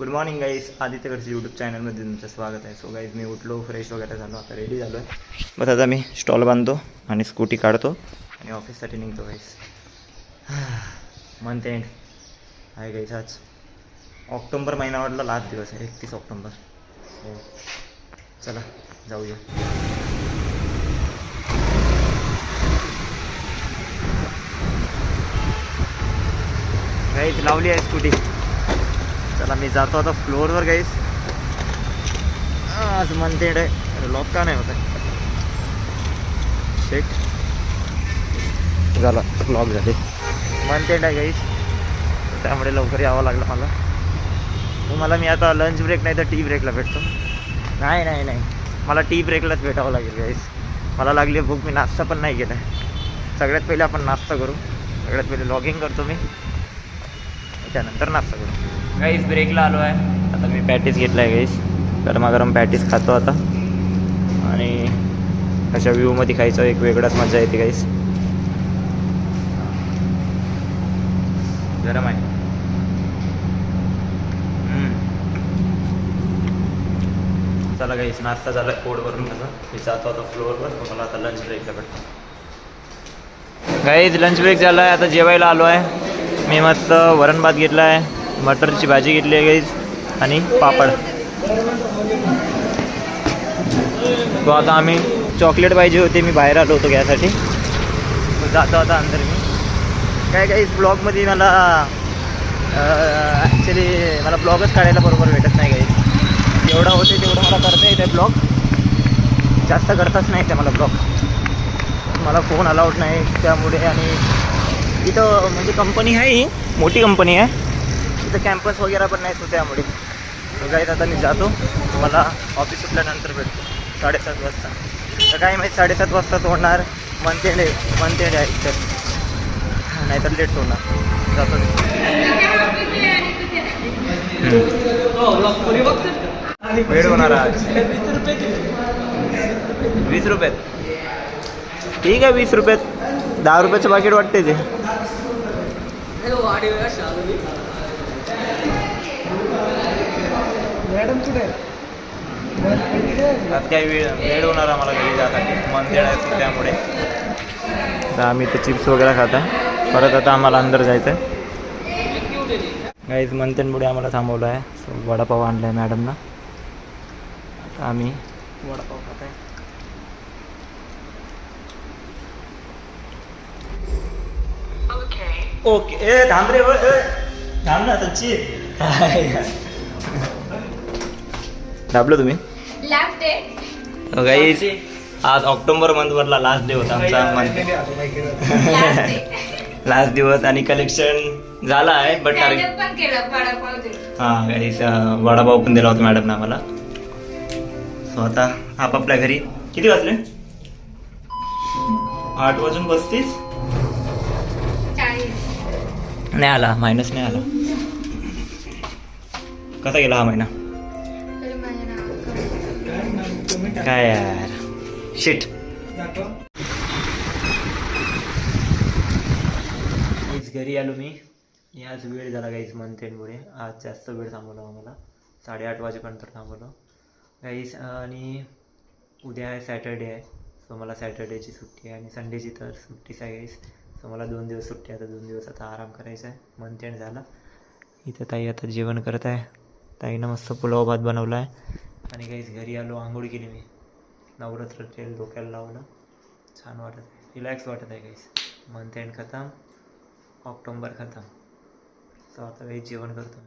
Good morning guys, Aditya करची YouTube चॅनलमध्ये तुमचं स्वागत आहे. सो गाईज मी उठलो, फ्रेश वगैरे झालो, आता रेडी झालो आहे. बस आता मी स्टॉल बांधतो आणि स्कूटी काढतो आणि ऑफिससाठी निघतो गाईज. मंथ एंड आहे गाईज. आज ऑक्टोबर महिनावाडला लास्ट दिवस आहे, 31 ऑक्टोबर. सो चला जाऊया. गाईज लावली आहे स्कूटी. चला मी जातो आता फ्लोअरवर गाईज. आज मंथ एंड आहे, लॉक का नाही होत आहे. शेट झाला, लॉक झाले. मंथ एंड आहे गाईज, त्यामुळे लवकर यावं लागलं मला. तुम्हाला मी आता लंच ब्रेक नाही तर टी ब्रेकला भेटतो. नाही नाही नाही, मला टी ब्रेकलाच भेटावं लागेल गाईज. मला लागली आहे भूक, मी नाश्ता पण नाही केला आहे. सगळ्यात पहिले आपण नाश्ता करू. सगळ्यात पहिले लॉगिंग करतो मी, त्यानंतर नाश्ता करू. गाईज ब्रेकला आलो आहे. आता मी पॅटीस घेतला आहे गाईज, गरमागरम पॅटीस खातो आता. आणि अशा व्ह्यूमध्ये खायचं एक वेगळाच मजा येते गाईज. गरम आहे. चला गाईज, नाश्ता झाला पोट भरून कसं. मी जातो आता फ्लोअरवर. मला आता लंच ब्रेकला भेटतो. गाईज लंच ब्रेक झाला आहे, आता जेवायला आलो आहे. मी मस्त वरण भात घेतला आहे, मटरची भाजी घेतली आहे गाईज आणि पापड. तो आता आम्ही चॉकलेट पाहिजे होते, मी बाहेर आलो होतो घ्यायसाठी. जातो आता अंदर मी. काय गाईज ब्लॉगमध्ये मला ॲक्च्युली मला ब्लॉगच काढायला बरोबर भेटत नाही गाईज. जेवढं होते तेवढं मला करता येते ब्लॉग, जास्त करताच नाही ते मला ब्लॉग. मला फोन अलाउड नाही त्यामुळे. आणि इथं म्हणजे कंपनी आहे, ही मोठी कंपनी आहे, इथं कॅम्पस वगैरे पण नाही, तो त्यामुळे. गाईज आता मी जातो, मला ऑफिस सुटल्यानंतर भेटतो 7:30 वाजता. तर काय माहीत 7:30 वाजता सोडणार. मंथ एंड आहे तर, नाहीतर लेट सोडणार. जातो मी. वेळ होणार आज. 20 रुपयात ठीक आहे. 20 रुपयात 10 रुपयाचं पाकिट वाटते ते. आज काही वेळ होणार आम्हाला घरी जासाठी, मंथ एंड आहे त्यामुळे. तर आम्ही ते चिप्स वगैरे खाता. परत आता आम्हाला अंदर जायचं आहे. गाईज मंथ एंडमुळे आम्हाला थांबवलं आहे. सो वडापाव आणला आहे मॅडमना. आता आम्ही वडापाव खात आहे. ओके ए थांब रे, थांब ना सच्ची. दाबलो तुम्ही. गाईज आज ऑक्टोबर मंथवरला लास्ट डे होता आमचा. लास्ट दिवस आणि कलेक्शन झाला आहे. बट हां गाईज वडापाव पण दिला होता मॅडमने आम्हाला. सो आता आपापल्या घरी. किती वाजले? 8:35. नाही आला, मायनस नाही आला. कसा गेला हा महिना? काय यार, शिट. घरी आलो मी. आज वेळ झाला गाईज मंथ एंडमुळे. आज जास्त वेळ थांबवलं आम्हाला, 8:30 वाजेपर्यंत थांबवलं गाईज. आणि उद्या आहे सॅटर्डे आहे. सो मला सॅटर्डेची सुट्टी आहे आणि संडेची तर सुट्टीच आहे गाईज. सो मला 2 दिवस सुट्टी आहे. आता 2 दिवस आता आराम करायचा आहे. मंथ एंड झाला. इथं ताई आता जेवण करत आहे. ताईनं मस्त पुलाव भात बनवला आहे. आणि गाईज घरी आलो, आंघोळ केली मी. नवरात्र तेल डोक्याला लावलं, छान वाटत आहे, रिलॅक्स वाटत आहे गाईज. मंथ एंड खतम, ऑक्टोबर खतम. सो आता काही जेवण करतो.